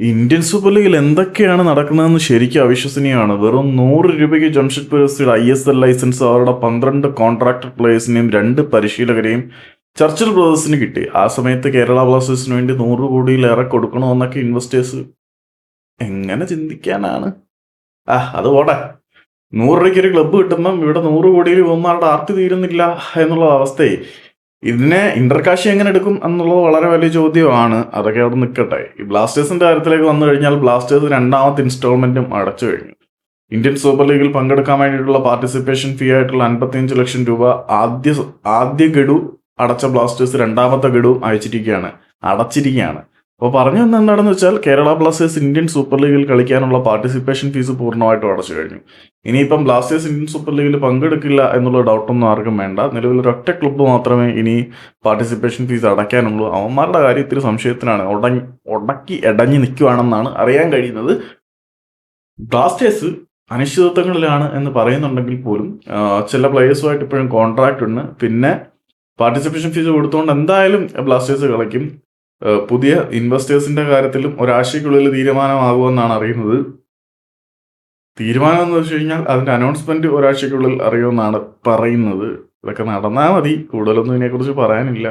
Indian super ലീഗിൽ എന്തൊക്കെയാണ് നടക്കുന്നതെന്ന് ശരിക്കും അവിശ്വസനീയമാണ്. വെറും 100 രൂപയ്ക്ക് ജംഷഡ്പൂർ എഫ് സിയുടെ ISL ലൈസൻസ് അവരുടെ 12 കോൺട്രാക്ടഡ് പ്ലേയേഴ്സിനെയും 2 പരിശീലകരെയും ചർച്ചിൽ ബ്രദേഴ്സിന് കിട്ടി. ആ സമയത്ത് കേരള ബ്ലാസ്റ്റേഴ്സിന് വേണ്ടി 100 കോടിയിലേറെ കൊടുക്കണമെന്നൊക്കെ ഇൻവെസ്റ്റേഴ്സ് എങ്ങനെ ചിന്തിക്കാനാണ്? അത് പോട്ടെ. 100 രൂപയ്ക്ക് ഒരു ക്ലബ്ബ് കിട്ടുമ്പം ഇവിടെ 100 കോടിയിൽ പോകുന്നവരുടെ ആർത്തി തീരുന്നില്ല എന്നുള്ള അവസ്ഥയെ ഇതിനെ ഇന്റർകാശി എങ്ങനെ എടുക്കും എന്നുള്ളത് വളരെ വലിയ ചോദ്യമാണ്. അതൊക്കെ അവിടെ നിൽക്കട്ടെ. ഈ ബ്ലാസ്റ്റേഴ്സിന്റെ കാര്യത്തിലേക്ക് വന്നു കഴിഞ്ഞാൽ ബ്ലാസ്റ്റേഴ്സ് രണ്ടാമത്തെ ഇൻസ്റ്റാൾമെന്റും അടച്ചു കഴിഞ്ഞു. ഇന്ത്യൻ സൂപ്പർ ലീഗിൽ പങ്കെടുക്കാൻ വേണ്ടിയിട്ടുള്ള പാർട്ടിസിപ്പേഷൻ ഫീ ആയിട്ടുള്ള 55 ലക്ഷം രൂപ ആദ്യ ഗഡു അടച്ച ബ്ലാസ്റ്റേഴ്സ് രണ്ടാമത്തെ ഗഡു അടച്ചിരിക്കുകയാണ്. അപ്പോൾ പറഞ്ഞു വന്ന എന്താണെന്ന് വെച്ചാൽ കേരള ബ്ലാസ്റ്റേഴ്സ് ഇന്ത്യൻ സൂപ്പർ ലീഗിൽ കളിക്കാനുള്ള പാർട്ടിസിപ്പേഷൻ ഫീസ് പൂർണ്ണമായിട്ടും അടച്ചു കഴിഞ്ഞു. ഇനിയിപ്പം ബ്ലാസ്റ്റേഴ്സ് ഇന്ത്യൻ സൂപ്പർ ലീഗിൽ പങ്കെടുക്കില്ല എന്നുള്ള ഡൗട്ടൊന്നും ആർക്കും വേണ്ട. നിലവിൽ ഒരൊറ്റ ക്ലബ്ബ് മാത്രമേ ഇനി പാർട്ടിസിപ്പേഷൻ ഫീസ് അടയ്ക്കാനുള്ളൂ. അവന്മാരുടെ കാര്യത്തിൽ സംശയത്തിനാണ്. എടഞ്ഞു നിൽക്കുവാണെന്നാണ് അറിയാൻ കഴിയുന്നത്. ബ്ലാസ്റ്റേഴ്സ് അനിശ്ചിതത്വങ്ങളിലാണ് എന്ന് പറയുന്നുണ്ടെങ്കിൽ പോലും ചില പ്ലേയേഴ്സുമായിട്ട് ഇപ്പോഴും കോൺട്രാക്റ്റ് ഉണ്ട്. പിന്നെ പാർട്ടിസിപ്പേഷൻ ഫീസ് കൊടുത്തുകൊണ്ട് എന്തായാലും ബ്ലാസ്റ്റേഴ്സ് കളിക്കും. പുതിയ ഇൻവെസ്റ്റേഴ്സിന്റെ കാര്യത്തിലും ഒരാഴ്ചയ്ക്കുള്ളിൽ തീരുമാനമാകുമെന്നാണ് അറിയുന്നത്. തീരുമാനം എന്ന് വെച്ച് കഴിഞ്ഞാൽ അതിന്റെ അനൗൺസ്മെന്റ് ഒരാഴ്ചയ്ക്കുള്ളിൽ അറിയുമെന്നാണ് പറയുന്നത്. ഇതൊക്കെ നടന്നാൽ മതി. കൂടുതലൊന്നും ഇതിനെക്കുറിച്ച് പറയാനില്ല.